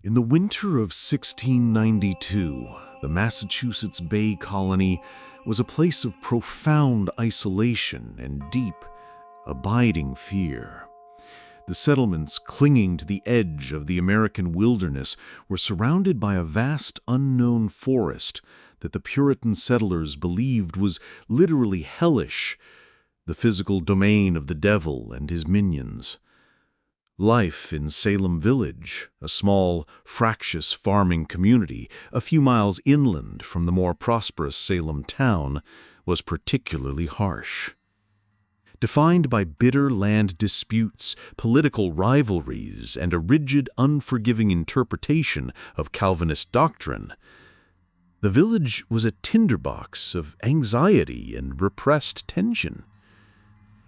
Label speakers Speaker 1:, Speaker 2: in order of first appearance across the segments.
Speaker 1: In the winter of 1692, the Massachusetts Bay Colony was a place of profound isolation and deep, abiding fear. The settlements clinging to the edge of the American wilderness were surrounded by a vast unknown forest that the Puritan settlers believed was literally hellish, the physical domain of the devil and his minions. Life in Salem Village, a small, fractious farming community a few miles inland from the more prosperous Salem town, was particularly harsh. Defined by bitter land disputes, political rivalries, and a rigid, unforgiving interpretation of Calvinist doctrine, the village was a tinderbox of anxiety and repressed tension.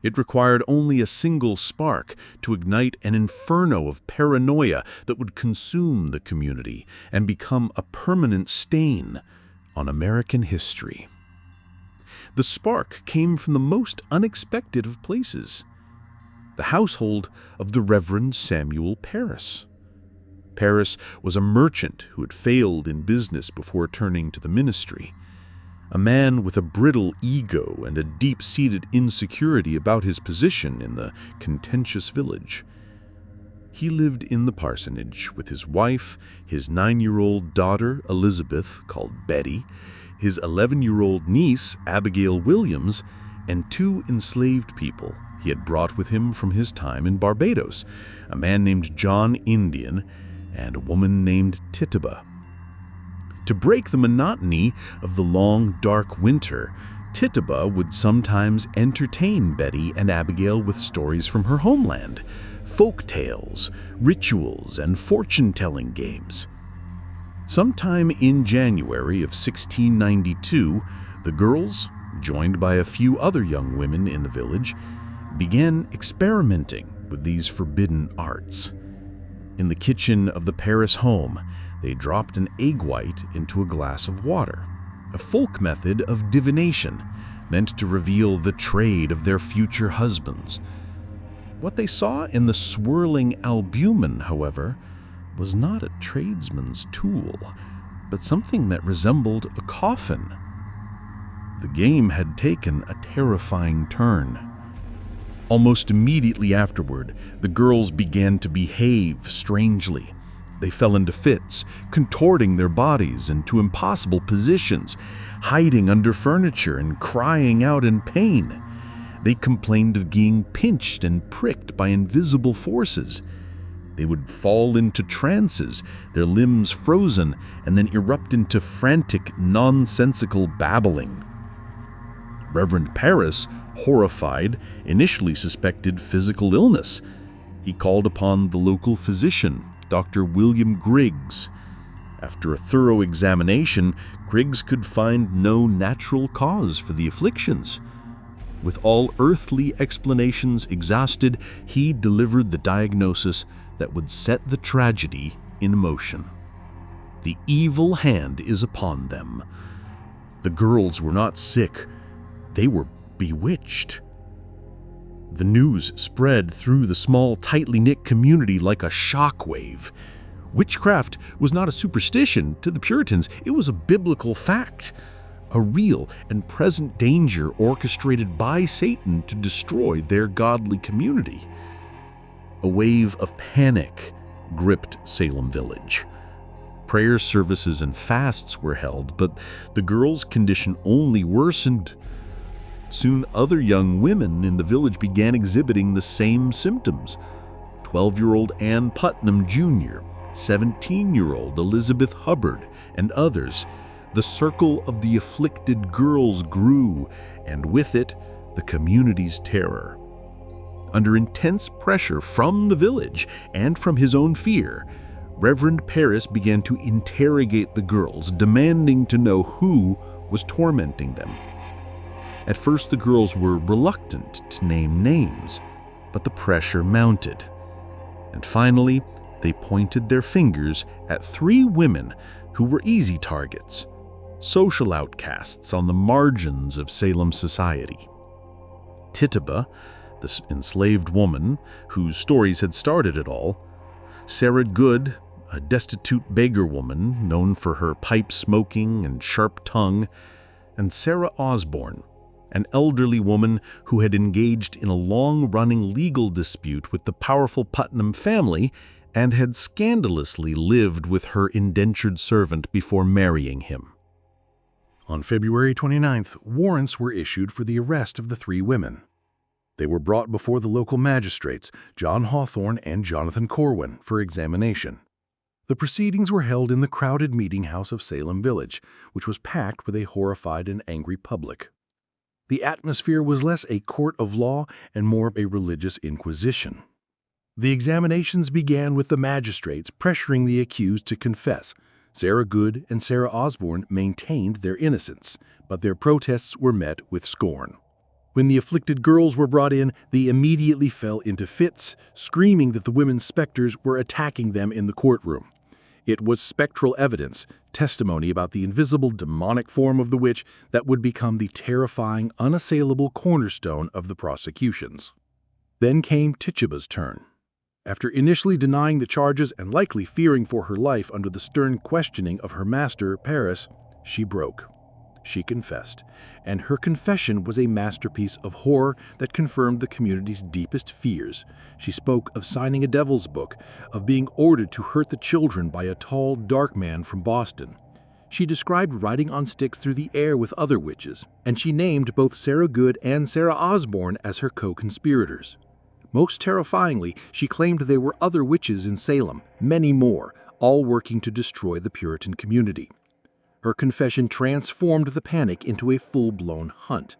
Speaker 1: It required only a single spark to ignite an inferno of paranoia that would consume the community and become a permanent stain on American history. The spark came from the most unexpected of places: the household of the Reverend Samuel Parris. Parris was a merchant who had failed in business before turning to the ministry. A man with a brittle ego and a deep-seated insecurity about his position in the contentious village. He lived in the parsonage with his wife, his 9-year-old daughter, Elizabeth, called Betty, his 11-year-old niece, Abigail Williams, and 2 enslaved people he had brought with him from his time in Barbados, a man named John Indian and a woman named Tituba. To break the monotony of the long, dark winter, Tituba would sometimes entertain Betty and Abigail with stories from her homeland, folk tales, rituals, and fortune-telling games. Sometime in January of 1692, the girls, joined by a few other young women in the village, began experimenting with these forbidden arts. In the kitchen of the Parris home, they dropped an egg white into a glass of water, a folk method of divination meant to reveal the trade of their future husbands. What they saw in the swirling albumin, however, was not a tradesman's tool, but something that resembled a coffin. The game had taken a terrifying turn. Almost immediately afterward, the girls began to behave strangely. They fell into fits, contorting their bodies into impossible positions, hiding under furniture and crying out in pain. They complained of being pinched and pricked by invisible forces. They would fall into trances, their limbs frozen, and then erupt into frantic, nonsensical babbling. Reverend Parris, horrified, initially suspected physical illness. He called upon the local physician, Dr. William Griggs. After a thorough examination, Griggs could find no natural cause for the afflictions. With all earthly explanations exhausted, he delivered the diagnosis that would set the tragedy in motion. The evil hand is upon them. The girls were not sick. They were bewitched. The news spread through the small, tightly knit community like a shockwave. Witchcraft was not a superstition to the Puritans, it was a biblical fact, a real and present danger orchestrated by Satan to destroy their godly community. A wave of panic gripped Salem Village. Prayer services and fasts were held, but the girls' condition only worsened. Soon other young women in the village began exhibiting the same symptoms. 12-year-old Ann Putnam Jr., 17-year-old Elizabeth Hubbard, and others. The circle of the afflicted girls grew, and with it, the community's terror. Under intense pressure from the village and from his own fear, Reverend Parris began to interrogate the girls, demanding to know who was tormenting them. At first, the girls were reluctant to name names, but the pressure mounted. And finally, they pointed their fingers at 3 women who were easy targets, social outcasts on the margins of Salem society. Tituba, the enslaved woman whose stories had started it all, Sarah Good, a destitute beggar woman known for her pipe-smoking and sharp tongue, and Sarah Osborne, an elderly woman who had engaged in a long-running legal dispute with the powerful Putnam family and had scandalously lived with her indentured servant before marrying him. On February 29th, warrants were issued for the arrest of the three women. They were brought before the local magistrates, John Hawthorne and Jonathan Corwin, for examination. The proceedings were held in the crowded meeting house of Salem Village, which was packed with a horrified and angry public. The atmosphere was less a court of law and more a religious inquisition. The examinations began with the magistrates pressuring the accused to confess. Sarah Good and Sarah Osborne maintained their innocence, but their protests were met with scorn. When the afflicted girls were brought in, they immediately fell into fits, screaming that the women's specters were attacking them in the courtroom. It was spectral evidence, testimony about the invisible demonic form of the witch that would become the terrifying, unassailable cornerstone of the prosecutions. Then came Tituba's turn. After initially denying the charges and likely fearing for her life under the stern questioning of her master, Paris, she broke. She confessed, and her confession was a masterpiece of horror that confirmed the community's deepest fears. She spoke of signing a devil's book, of being ordered to hurt the children by a tall, dark man from Boston. She described riding on sticks through the air with other witches, and she named both Sarah Good and Sarah Osborne as her co-conspirators. Most terrifyingly, she claimed there were other witches in Salem, many more, all working to destroy the Puritan community. Her confession transformed the panic into a full-blown hunt.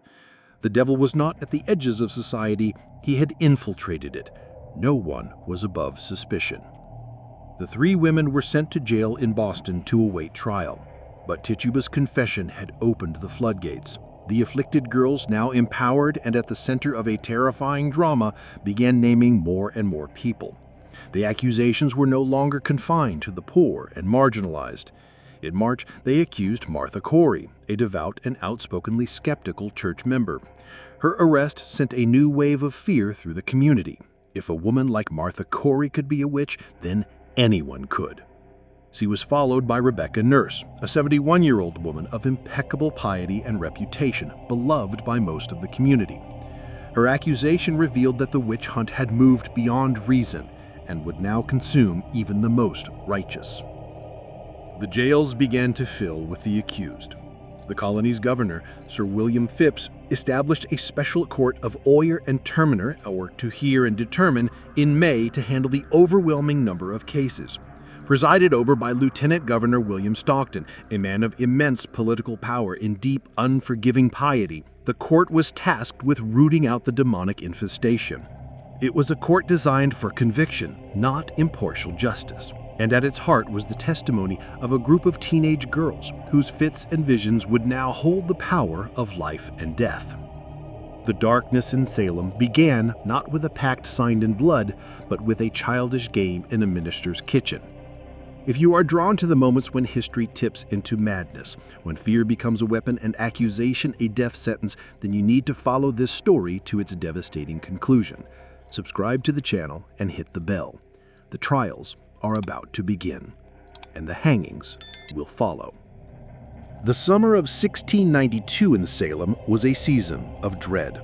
Speaker 1: The devil was not at the edges of society, he had infiltrated it. No one was above suspicion. The three women were sent to jail in Boston to await trial. But Tituba's confession had opened the floodgates. The afflicted girls, now empowered and at the center of a terrifying drama, began naming more and more people. The accusations were no longer confined to the poor and marginalized. In March, they accused Martha Corey, a devout and outspokenly skeptical church member. Her arrest sent a new wave of fear through the community. If a woman like Martha Corey could be a witch, then anyone could. She was followed by Rebecca Nurse, a 71-year-old woman of impeccable piety and reputation, beloved by most of the community. Her accusation revealed that the witch hunt had moved beyond reason and would now consume even the most righteous. The jails began to fill with the accused. The colony's governor, Sir William Phipps, established a special court of oyer and terminer, or to hear and determine, in May to handle the overwhelming number of cases. Presided over by Lieutenant Governor William Stockton, a man of immense political power and deep, unforgiving piety, the court was tasked with rooting out the demonic infestation. It was a court designed for conviction, not impartial justice. And at its heart was the testimony of a group of teenage girls whose fits and visions would now hold the power of life and death. The darkness in Salem began not with a pact signed in blood, but with a childish game in a minister's kitchen. If you are drawn to the moments when history tips into madness, when fear becomes a weapon and accusation a death sentence, then you need to follow this story to its devastating conclusion. Subscribe to the channel and hit the bell. The trials are about to begin, and the hangings will follow. The summer of 1692 in Salem was a season of dread.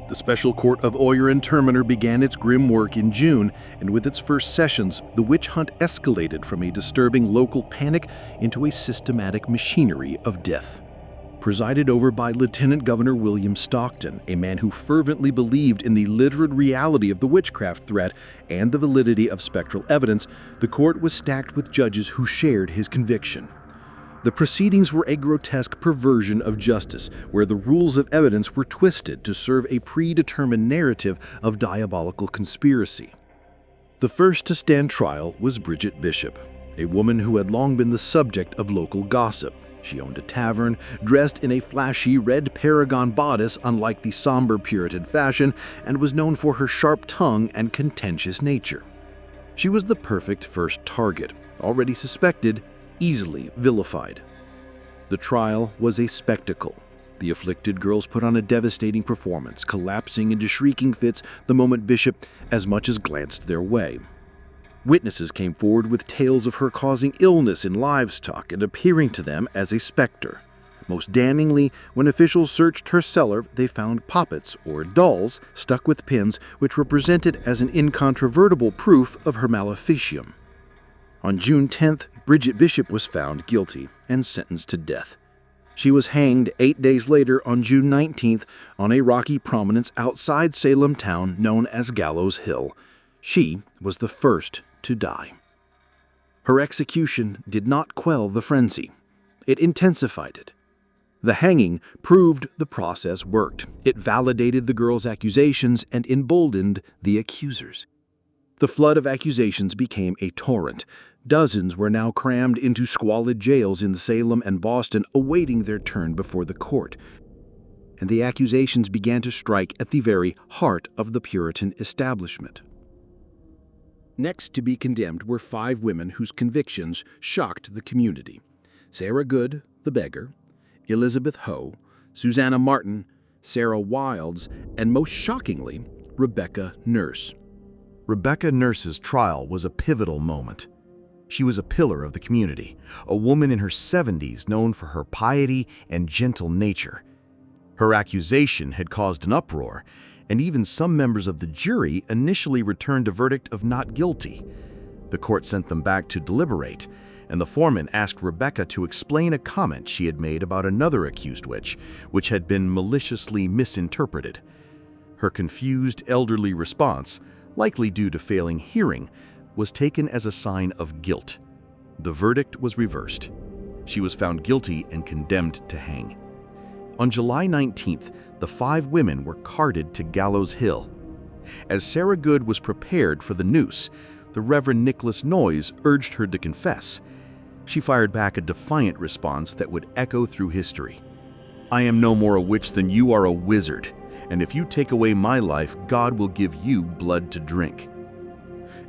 Speaker 1: The special court of oyer and terminer began its grim work in June, and with its first sessions, the witch hunt escalated from a disturbing local panic into a systematic machinery of death. Presided over by Lieutenant Governor William Stockton, a man who fervently believed in the literal reality of the witchcraft threat and the validity of spectral evidence, the court was stacked with judges who shared his conviction. The proceedings were a grotesque perversion of justice, where the rules of evidence were twisted to serve a predetermined narrative of diabolical conspiracy. The first to stand trial was Bridget Bishop, a woman who had long been the subject of local gossip. She owned a tavern, dressed in a flashy red paragon bodice unlike the somber Puritan fashion, and was known for her sharp tongue and contentious nature. She was the perfect first target, already suspected, easily vilified. The trial was a spectacle. The afflicted girls put on a devastating performance, collapsing into shrieking fits the moment Bishop as much as glanced their way.
Speaker 2: Witnesses came forward with tales of her causing illness in livestock and appearing to them as a specter. Most damningly, when officials searched her cellar, they found poppets, or dolls, stuck with pins, which were presented as an incontrovertible proof of her maleficium. On June 10th, Bridget Bishop was found guilty and sentenced to death. She was hanged 8 days later on June 19th on a rocky prominence outside Salem town known as Gallows Hill. She was the first to die. Her execution did not quell the frenzy. It intensified it. The hanging proved the process worked. It validated the girl's accusations and emboldened the accusers. The flood of accusations became a torrent. Dozens were now crammed into squalid jails in Salem and Boston, awaiting their turn before the court. And the accusations began to strike at the very heart of the Puritan establishment. Next to be condemned were 5 women whose convictions shocked the community: Sarah Good, the beggar; Elizabeth Hoe; Susanna Martin; Sarah Wilds; and most shockingly, Rebecca Nurse.
Speaker 1: Rebecca Nurse's trial was a pivotal moment. She was a pillar of the community, a woman in her 70s known for her piety and gentle nature. Her accusation had caused an uproar, and even some members of the jury initially returned a verdict of not guilty. The court sent them back to deliberate, and the foreman asked Rebecca to explain a comment she had made about another accused witch, which had been maliciously misinterpreted. Her confused elderly response, likely due to failing hearing, was taken as a sign of guilt. The verdict was reversed. She was found guilty and condemned to hang. On July 19th, the 5 women were carted to Gallows Hill. As Sarah Good was prepared for the noose, the Reverend Nicholas Noyes urged her to confess. She fired back a defiant response that would echo through history. "I am no more a witch than you are a wizard, and if you take away my life, God will give you blood to drink."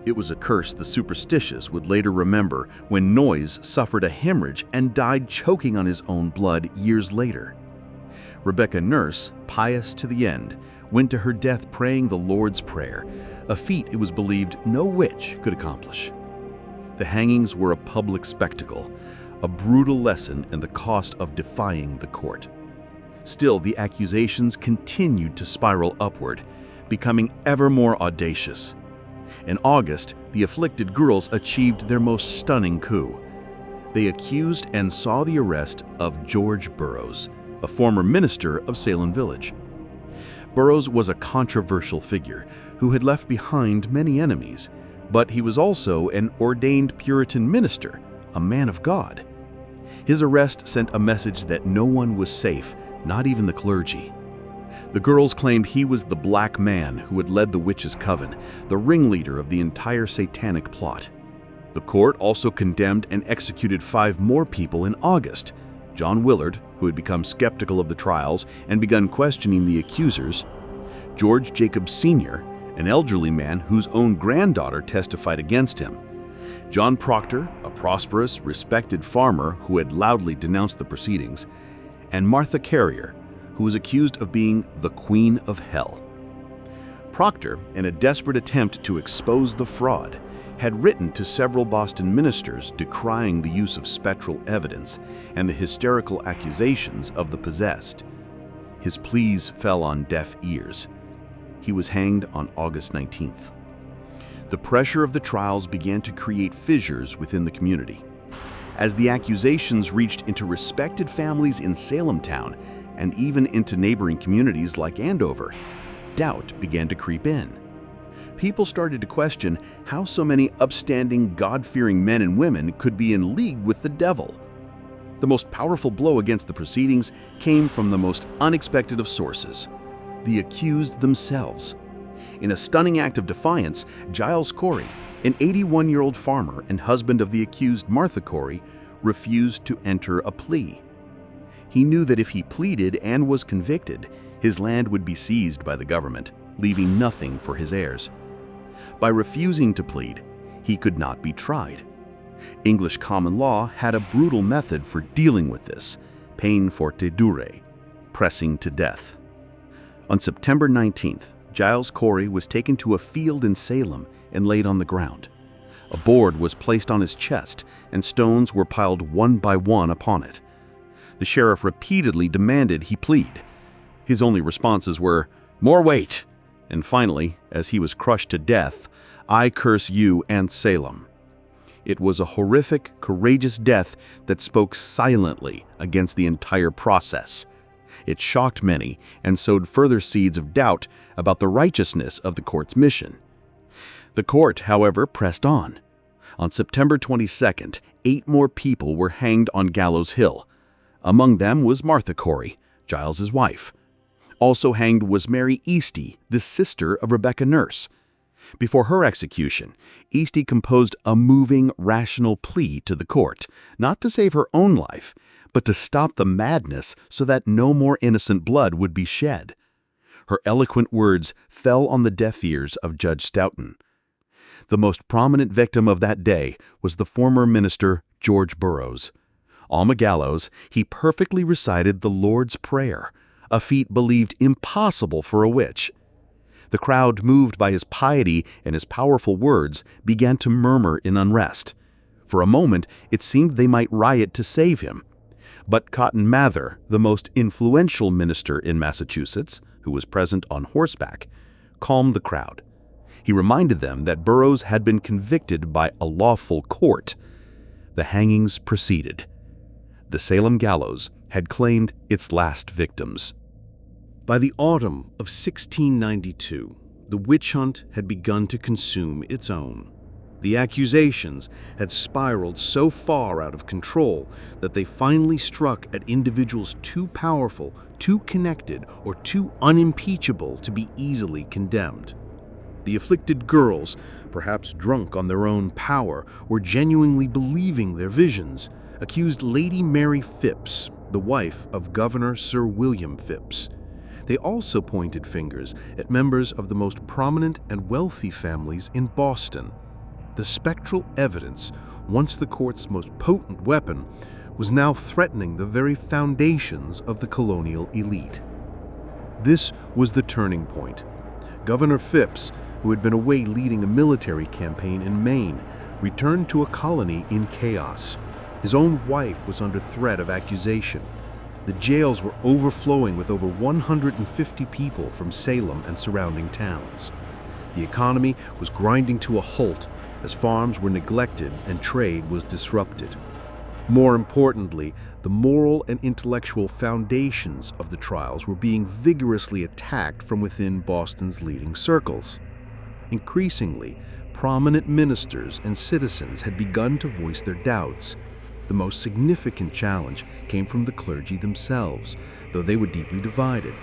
Speaker 1: It was a curse the superstitious would later remember when Noyes suffered a hemorrhage and died choking on his own blood years later. Rebecca Nurse, pious to the end, went to her death praying the Lord's Prayer, a feat it was believed no witch could accomplish. The hangings were a public spectacle, a brutal lesson in the cost of defying the court. Still, the accusations continued to spiral upward, becoming ever more audacious. In August, the afflicted girls achieved their most stunning coup. They accused and saw the arrest of George Burroughs, a former minister of Salem Village. Burroughs was a controversial figure who had left behind many enemies, but he was also an ordained Puritan minister, a man of God. His arrest sent a message that no one was safe, not even the clergy. The girls claimed he was the black man who had led the witches' coven, the ringleader of the entire satanic plot. The court also condemned and executed 5 more people in August: John Willard, who had become skeptical of the trials and begun questioning the accusers; George Jacobs Sr., an elderly man whose own granddaughter testified against him; John Proctor, a prosperous, respected farmer who had loudly denounced the proceedings; and Martha Carrier, who was accused of being the Queen of Hell. Proctor, in a desperate attempt to expose the fraud, had written to several Boston ministers decrying the use of spectral evidence and the hysterical accusations of the possessed. His pleas fell on deaf ears. He was hanged on August 19th. The pressure of the trials began to create fissures within the community. As the accusations reached into respected families in Salem town and even into neighboring communities like Andover, doubt began to creep in. People started to question how so many upstanding, God-fearing men and women could be in league with the devil. The most powerful blow against the proceedings came from the most unexpected of sources: the accused themselves. In a stunning act of defiance, Giles Corey, an 81-year-old farmer and husband of the accused Martha Corey, refused to enter a plea. He knew that if he pleaded and was convicted, his land would be seized by the government, leaving nothing for his heirs. By refusing to plead, he could not be tried. English common law had a brutal method for dealing with this: peine forte dure, pressing to death. On September 19th, Giles Corey was taken to a field in Salem and laid on the ground.
Speaker 3: A board was placed on his chest, and stones were piled one by one upon it. The sheriff repeatedly demanded he plead. His only responses were, "More weight!" And finally, as he was crushed to death, "I curse you and Salem." It was a horrific, courageous death that spoke silently against the entire process. It shocked many and sowed further seeds of doubt about the righteousness of the court's mission. The court, however, pressed on. On September 22nd, 8 more people were hanged on Gallows Hill. Among them was Martha Corey, Giles's wife. Also hanged was Mary Easty, the sister of Rebecca Nurse. Before her execution, Easty composed a moving, rational plea to the court, not to save her own life, but to stop the madness so that no more innocent blood would be shed. Her eloquent words fell on the deaf ears of Judge Stoughton. The most prominent victim of that day was the former minister George Burroughs. On the gallows, he perfectly recited the Lord's Prayer, a feat believed impossible for a witch. The crowd, moved by his piety and his powerful words, began to murmur in unrest. For a moment, it seemed they might riot to save him. But Cotton Mather, the most influential minister in Massachusetts, who was present on horseback, calmed the crowd. He reminded them that Burroughs had been convicted by a lawful court. The hangings proceeded. The Salem gallows had claimed its last victims.
Speaker 1: By the autumn of 1692, the witch hunt had begun to consume its own. The accusations had spiraled so far out of control that they finally struck at individuals too powerful, too connected, or too unimpeachable to be easily condemned. The afflicted girls, perhaps drunk on their own power or genuinely believing their visions, accused Lady Mary Phipps, the wife of Governor Sir William Phipps. They also pointed fingers at members of the most prominent and wealthy families in Boston. The spectral evidence, once the court's most potent weapon, was now threatening the very foundations of the colonial elite. This was the turning point. Governor Phipps, who had been away leading a military campaign in Maine, returned to a colony in chaos. His own wife was under threat of accusation. The jails were overflowing with over 150 people from Salem and surrounding towns. The economy was grinding to a halt as farms were neglected and trade was disrupted. More importantly, the moral and intellectual foundations of the trials were being vigorously attacked from within Boston's leading circles. Increasingly, prominent ministers and citizens had begun to voice their doubts. The most significant challenge came from the clergy themselves, though they were deeply divided.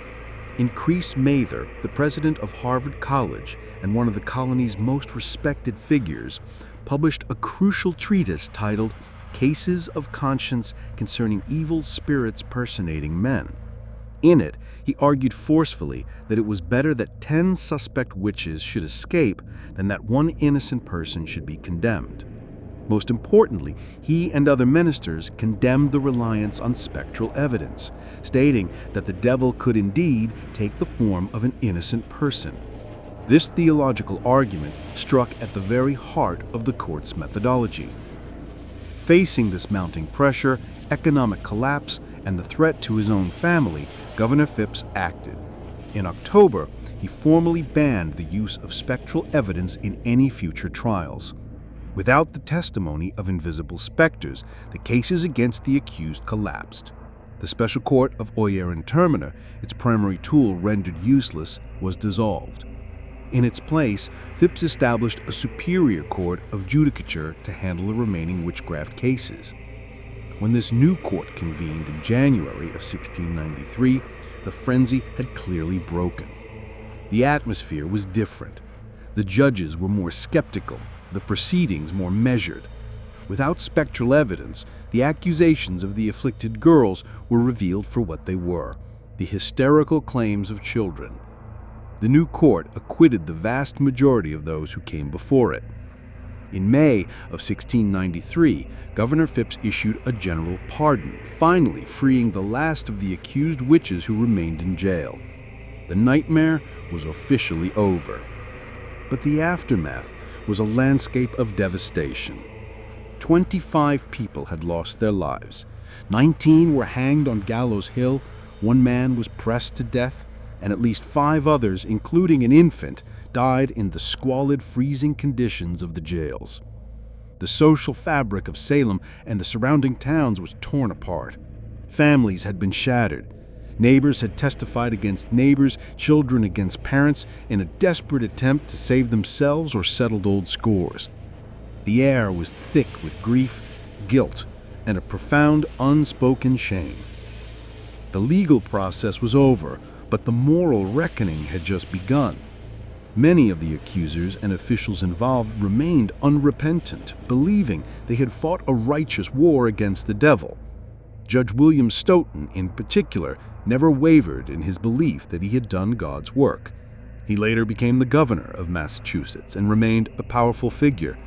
Speaker 1: Increase Mather, the president of Harvard College and one of the colony's most respected figures, published a crucial treatise titled Cases of Conscience Concerning Evil Spirits Personating Men. In it, he argued forcefully that it was better that 10 suspect witches should escape than that one innocent person should be condemned. Most importantly, he and other ministers condemned the reliance on spectral evidence, stating that the devil could indeed take the form of an innocent person. This theological argument struck at the very heart of the court's methodology. Facing this mounting pressure, economic collapse, and the threat to his own family, Governor Phipps acted. In October, he formally banned the use of spectral evidence in any future trials. Without the testimony of invisible specters, the cases against the accused collapsed. The Special Court of Oyer and Terminer, its primary tool rendered useless, was dissolved. In its place, Phipps established a superior court of judicature to handle the remaining witchcraft cases. When this new court convened in January of 1693, the frenzy had clearly broken. The atmosphere was different. The judges were more skeptical, the proceedings more measured. Without spectral evidence, the accusations of the afflicted girls were revealed for what they were, the hysterical claims of children. The new court acquitted the vast majority of those who came before it. In May of 1693, Governor Phipps issued a general pardon, finally freeing the last of the accused witches who remained in jail. The nightmare was officially over. But the aftermath
Speaker 4: was a landscape of devastation. 25 people had lost their lives. 19 were hanged on Gallows Hill, 1 man was pressed to death, and at least 5 others, including an infant, died in the squalid, freezing conditions of the jails. The social fabric of Salem and the surrounding towns was torn apart. Families had been shattered. Neighbors had testified against neighbors, children against parents, in a desperate attempt to save themselves or settle old scores. The air was thick with grief, guilt, and a profound, unspoken shame. The legal process was over, but the moral reckoning had just begun. Many of the accusers and officials involved remained unrepentant, believing they had fought a righteous war against the devil. Judge William Stoughton, in particular, never wavered in his belief that he had done God's work. He later became the governor of Massachusetts and remained a powerful figure,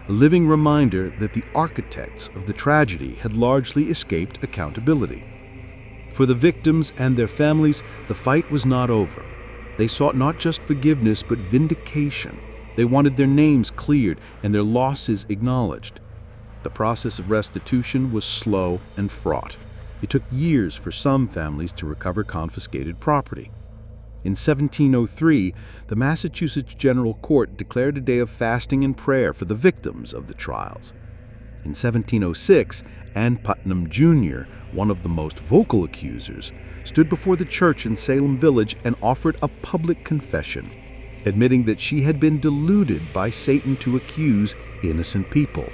Speaker 4: a living reminder that the architects of the tragedy had largely escaped accountability. For the victims and their families, the fight was not over. They sought not just forgiveness, but vindication. They wanted their names cleared and their losses acknowledged. The process of restitution was slow and fraught. It took years for some families to recover confiscated property. In 1703, the Massachusetts General Court declared a day of fasting and prayer for the victims of the trials. In 1706, Ann Putnam, Jr., one of the most vocal accusers, stood before the church in Salem Village and offered a public confession, admitting that she had been deluded by Satan to accuse innocent people.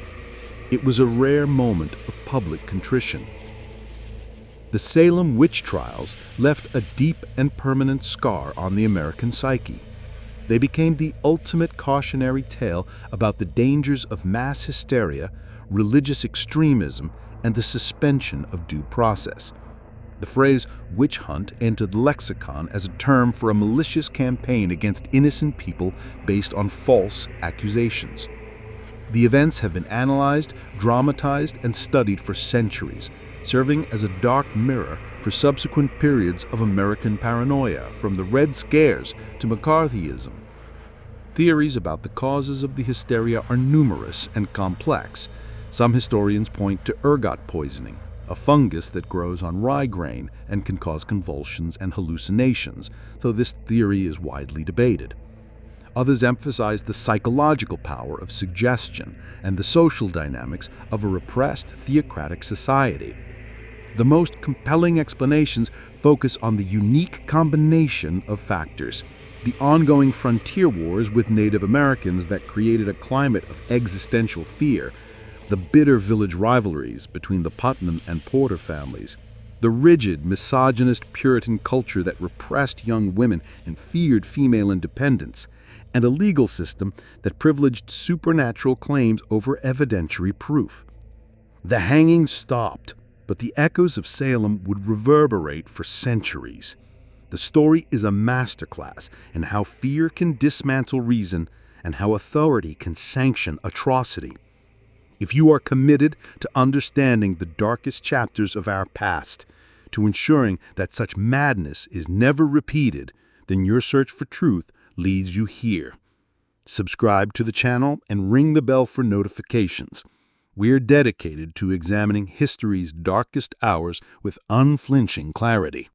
Speaker 4: It was a rare moment of public contrition. The Salem witch trials left a deep and permanent scar on the American psyche. They became the ultimate cautionary tale about the dangers of mass hysteria, religious extremism, and the suspension of due process. The phrase witch hunt entered the lexicon as a term for a malicious campaign against innocent people based on false accusations. The events have been analyzed, dramatized, and studied for centuries, serving as a dark mirror for subsequent periods of American paranoia, from the Red Scares to McCarthyism. Theories about the causes of the hysteria are numerous and complex. Some historians point to ergot poisoning, a fungus that grows on rye grain and can cause convulsions and hallucinations, though this theory is widely debated. Others emphasize the psychological power of suggestion and the social dynamics of a repressed theocratic society. The most compelling explanations focus on the unique combination of factors: the ongoing frontier wars with Native Americans that created a climate of existential fear, the bitter village rivalries between the Putnam and Porter families, the rigid, misogynist Puritan culture that repressed young women and feared female independence, and a legal system that privileged supernatural claims over evidentiary proof. The hanging stopped, but the echoes of Salem would reverberate for centuries. The story is a masterclass in how fear can dismantle reason and how authority can sanction atrocity. If you are committed to understanding the darkest chapters of our past, to ensuring that such madness is never repeated, then your search for truth leads you here. Subscribe to the channel and ring the bell for notifications. We're dedicated to examining history's darkest hours with unflinching clarity.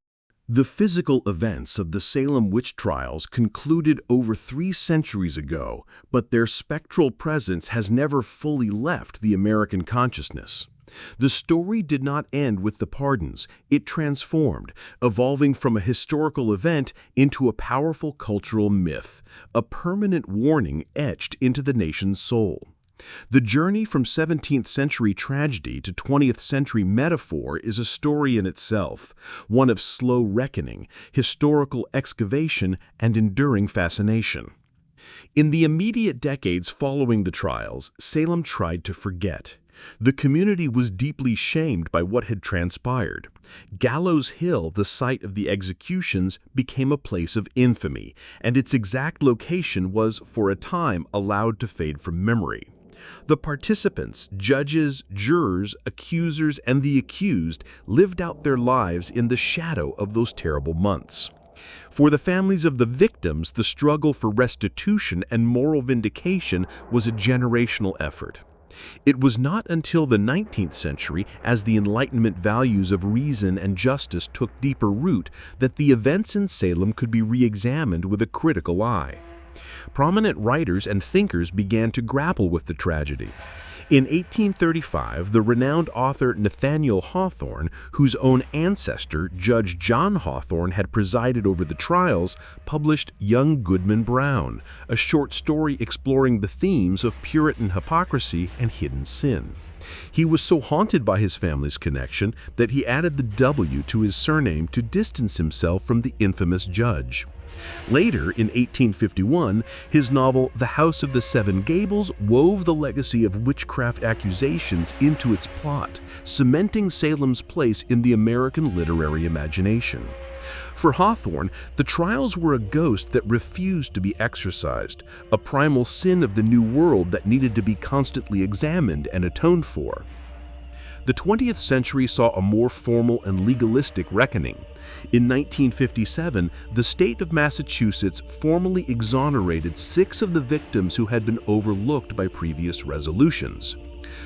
Speaker 1: The physical events of the Salem witch trials concluded over 3 centuries ago, but their spectral presence has never fully left the American consciousness. The story did not end with the pardons. It transformed, evolving from a historical event into a powerful cultural myth, a permanent warning etched into the nation's soul. The journey from 17th century tragedy to 20th century metaphor is a story in itself, one of slow reckoning, historical excavation, and enduring fascination. In the immediate decades following the trials, Salem tried to forget. The community was deeply shamed by what had transpired. Gallows Hill, the site of the executions, became a place of infamy, and its exact location was, for a time, allowed to fade from memory. The participants, judges, jurors, accusers, and the accused lived out their lives in the shadow of those terrible months.
Speaker 5: For the families of the victims, the struggle for restitution and moral vindication was a generational effort. It was not until the 19th century, as the Enlightenment values of reason and justice took deeper root, that the events in Salem could be re-examined with a critical eye. Prominent writers and thinkers began to grapple with the tragedy. In 1835, the renowned author Nathaniel Hawthorne, whose own ancestor, Judge John Hawthorne, had presided over the trials, published Young Goodman Brown, a short story exploring the themes of Puritan hypocrisy and hidden sin. He was so haunted by his family's connection that he added the W to his surname to distance himself from the infamous judge. Later, in 1851, his novel The House of the Seven Gables wove the legacy of witchcraft accusations into its plot, cementing Salem's place in the American literary imagination. For Hawthorne, the trials were a ghost that refused to be exorcised, a primal sin of the New World that needed to be constantly examined and atoned for. The 20th century saw a more formal and legalistic reckoning. In 1957, the state of Massachusetts formally exonerated 6 of the victims who had been overlooked by previous resolutions.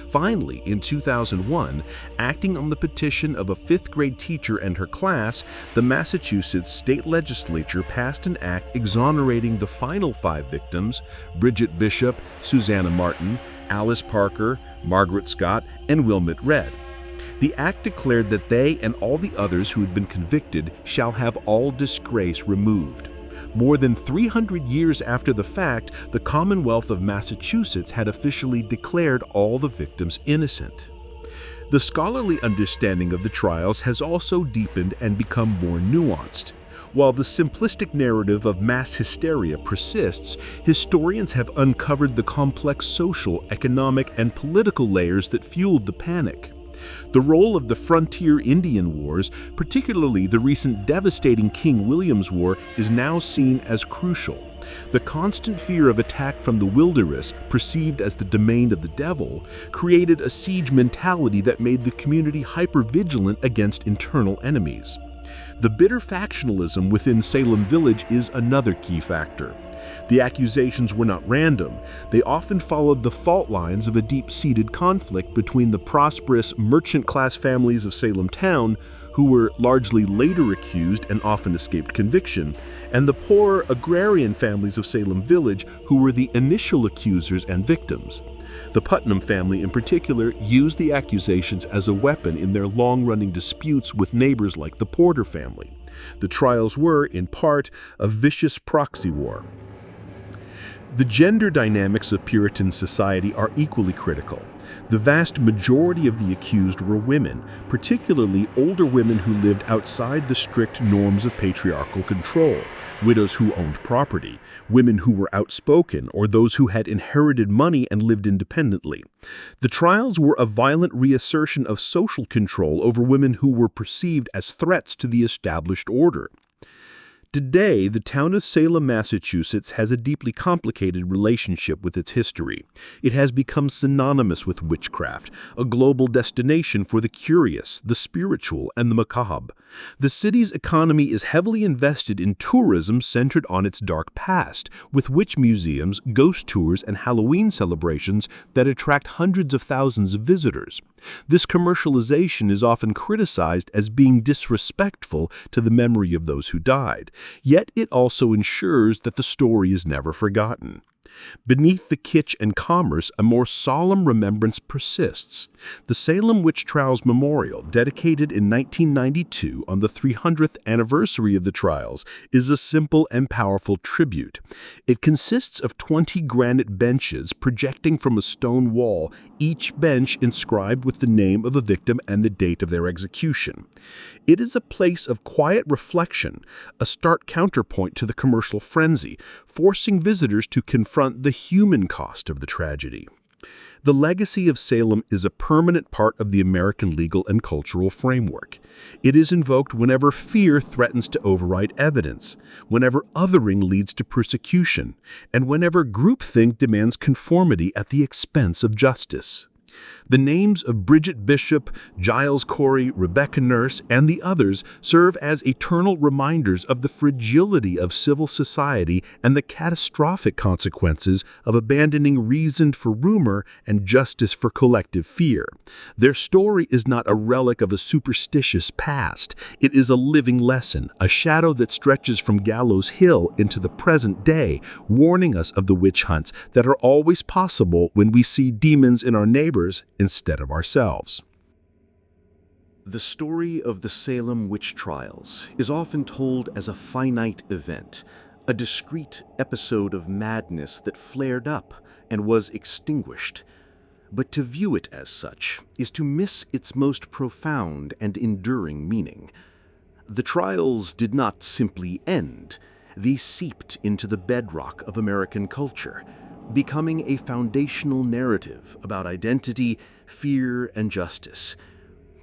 Speaker 5: Finally, in 2001, acting on the petition of a 5th-grade teacher and her class, the Massachusetts state legislature passed an act exonerating the final 5 victims, Bridget Bishop, Susanna Martin, Alice Parker, Margaret Scott, and Wilmot Redd. The act declared that they and all the others who had been convicted shall have all disgrace removed. More than 300 years after the fact, the Commonwealth of Massachusetts had officially declared all the victims innocent. The scholarly understanding of the trials has also deepened and become more nuanced. While the simplistic narrative of mass hysteria persists, historians have uncovered the complex social, economic, and political layers that fueled the panic. The role of the frontier Indian Wars, particularly the recent devastating King William's War, is now seen as crucial. The constant fear of attack from the wilderness, perceived as the domain of the devil, created a siege mentality that made the community hyper-vigilant against internal enemies. The bitter factionalism within Salem Village is another key factor. The accusations were not random. They often followed the fault lines of a deep-seated conflict between the prosperous merchant-class families of Salem town, who were largely later accused and often escaped conviction, and the poorer agrarian families of Salem Village, who were the initial accusers and victims. The Putnam family in particular used the accusations as a weapon in their long-running disputes with neighbors like the Porter family. The trials were, in part, a vicious proxy war. The gender dynamics of Puritan society are equally critical. The vast majority of the accused were women, particularly older women who lived outside the strict norms of patriarchal control, widows who owned property, women who were outspoken, or those who had inherited money and lived independently. The trials were a violent reassertion of social control over women who were perceived as threats to the established order. Today, the town of Salem, Massachusetts has a deeply complicated relationship with its history. It has become synonymous with witchcraft, a global destination for the curious, the spiritual, and the macabre. The city's economy is heavily invested in tourism centered on its dark past, with witch museums, ghost tours, and Halloween celebrations that attract hundreds of thousands of visitors. This commercialization is often criticized as being disrespectful to the memory of those who died. Yet it also ensures that the story is never forgotten. Beneath the kitsch and commerce, a more solemn remembrance persists. The Salem Witch Trials Memorial, dedicated in 1992 on the 300th anniversary of the trials, is a simple and powerful tribute. It consists of 20 granite benches projecting from a stone wall, each bench inscribed with the name of a victim and the date of their execution. It is a place of quiet reflection, a stark counterpoint to the commercial frenzy, forcing visitors to confront the human cost of the tragedy. The legacy of Salem is a permanent part of the American legal and cultural framework. It is invoked whenever fear threatens to override evidence, whenever othering leads to persecution, and whenever groupthink demands conformity at the expense of justice. The names of Bridget Bishop, Giles Corey, Rebecca Nurse, and the others serve as eternal reminders of the fragility of civil society and the catastrophic consequences of abandoning reason for rumor and justice for collective fear. Their story is not a relic of a superstitious past. It is a living lesson, a shadow that stretches from Gallows Hill into the present day, warning us of the witch hunts that are always possible when we see demons in our neighbors instead of ourselves.
Speaker 1: The story of the Salem witch trials is often told as a finite event, a discrete episode of madness that flared up and was extinguished. But to view it as such is to miss its most profound and enduring meaning. The trials did not simply end. They seeped into the bedrock of American culture, becoming a foundational narrative about identity, fear, and justice.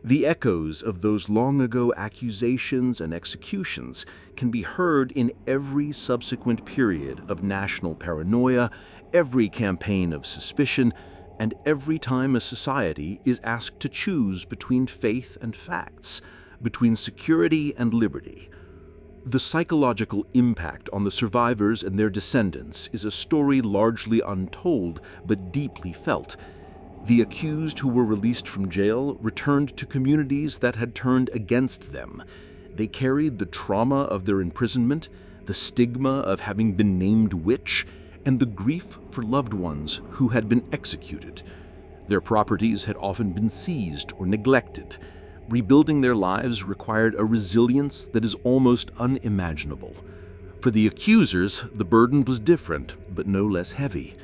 Speaker 1: The echoes of those long-ago accusations and executions can be heard in every subsequent period of national paranoia, every campaign of suspicion, and every time a society is asked to choose between faith and facts, between security and liberty. The psychological impact on the survivors and their descendants is a story largely untold but deeply felt. The accused who were released from jail returned to communities that had turned against them. They carried the trauma of their imprisonment, the stigma of having been named witch, and the grief for loved ones who had been executed. Their properties had often been seized or neglected. Rebuilding their lives required a resilience that is almost unimaginable. For the accusers, the burden was different, but no less heavy.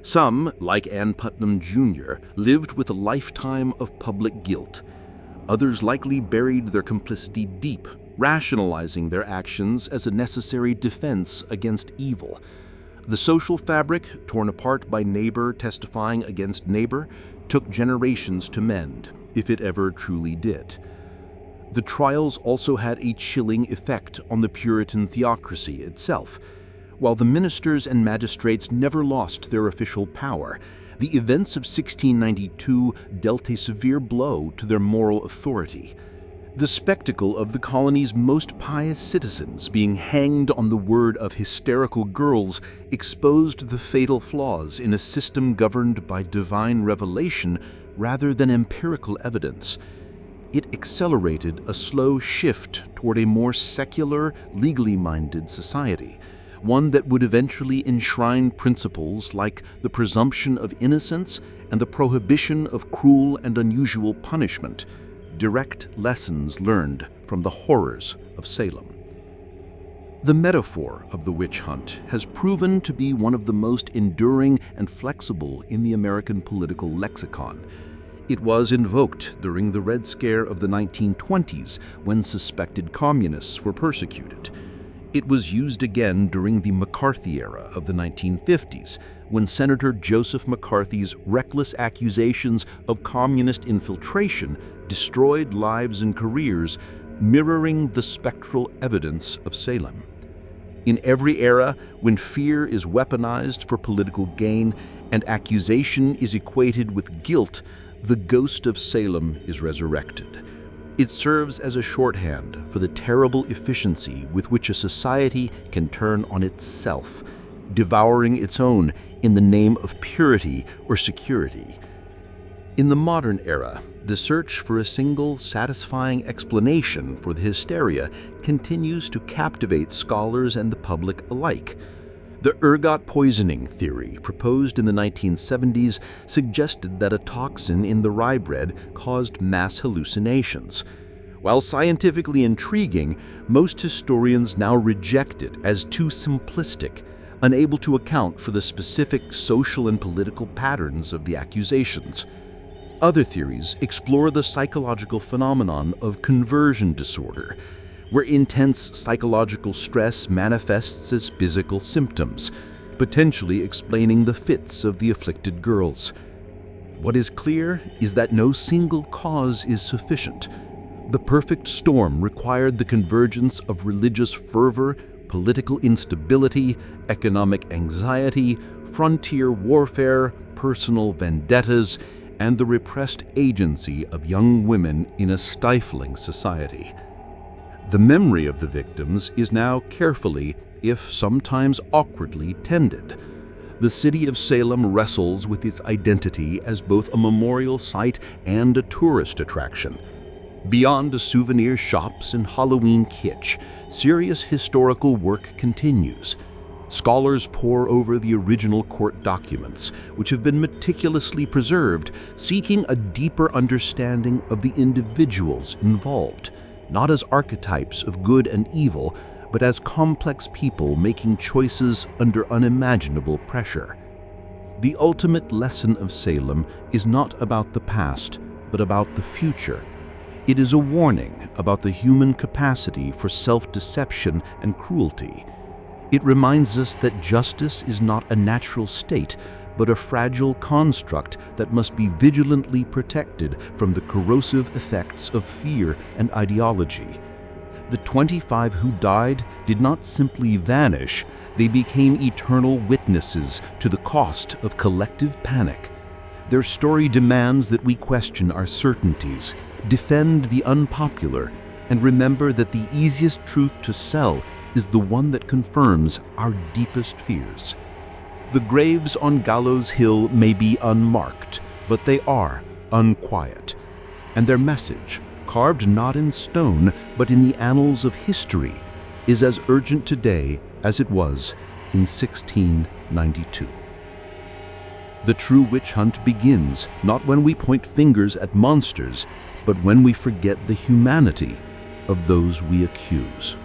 Speaker 1: Some, like Ann Putnam Jr., lived with a lifetime of public guilt. Others likely buried their complicity deep, rationalizing their actions as a necessary defense against evil. The social fabric, torn apart by neighbor testifying against neighbor, took generations to mend, if it ever truly did. The trials also had a chilling effect on the Puritan theocracy itself. While the ministers and magistrates never lost their official power, the events of 1692 dealt a severe blow to their moral authority. The spectacle of the colony's most pious citizens being hanged on the word of hysterical girls exposed the fatal flaws in a system governed by divine revelation rather than empirical evidence. It accelerated a slow shift toward a more secular, legally minded society, one that would eventually enshrine principles like the presumption of innocence and the prohibition of cruel and unusual punishment, direct lessons learned from the horrors of Salem. The metaphor of the witch hunt has proven to be one of the most enduring and flexible in the American political lexicon. It was invoked during the Red Scare of the 1920s when suspected communists were persecuted. It was used again during the McCarthy era of the 1950s, when Senator Joseph McCarthy's reckless accusations of communist infiltration destroyed lives and careers, mirroring the spectral evidence of Salem. In every era, when fear is weaponized for political gain and accusation is equated with guilt, the ghost of Salem is resurrected. It serves as a shorthand for the terrible efficiency with which a society can turn on itself, devouring its own in the name of purity or security. In the modern era, the search for a single, satisfying explanation for the hysteria continues to captivate scholars and the public alike. The ergot poisoning theory, proposed in the 1970s, suggested that a toxin in the rye bread caused mass hallucinations. While scientifically intriguing, most historians now reject it as too simplistic, unable to account for the specific social and political patterns of the accusations. Other theories explore the psychological phenomenon of conversion disorder, where intense psychological stress manifests as physical symptoms, potentially explaining the fits of the afflicted girls. What is clear is that no single cause is sufficient. The perfect storm required the convergence of religious fervor, political instability, economic anxiety, frontier warfare, personal vendettas,
Speaker 4: and the repressed agency of young women in a stifling society. The memory of the victims is now carefully, if sometimes awkwardly, tended. The city of Salem wrestles with its identity as both a memorial site and a tourist attraction. Beyond the souvenir shops and Halloween kitsch, serious historical work continues. Scholars pore over the original court documents, which have been meticulously preserved, seeking a deeper understanding of the individuals involved, not as archetypes of good and evil, but as complex people making choices under unimaginable pressure. The ultimate lesson of Salem is not about the past, but about the future. It is a warning about the human capacity for self-deception and cruelty. It reminds us that justice is not a natural state, but a fragile construct that must be vigilantly protected from the corrosive effects of fear and ideology. The 25 who died did not simply vanish, they became eternal witnesses to the cost of collective panic. Their story demands that we question our certainties, defend the unpopular, and remember that the easiest truth to sell is the one that confirms our deepest fears. The graves on Gallows Hill may be unmarked, but they are unquiet. And their message, carved not in stone, but in the annals of history, is as urgent today as it was in 1692. The true witch hunt begins not when we point fingers at monsters, but when we forget the humanity of those we accuse.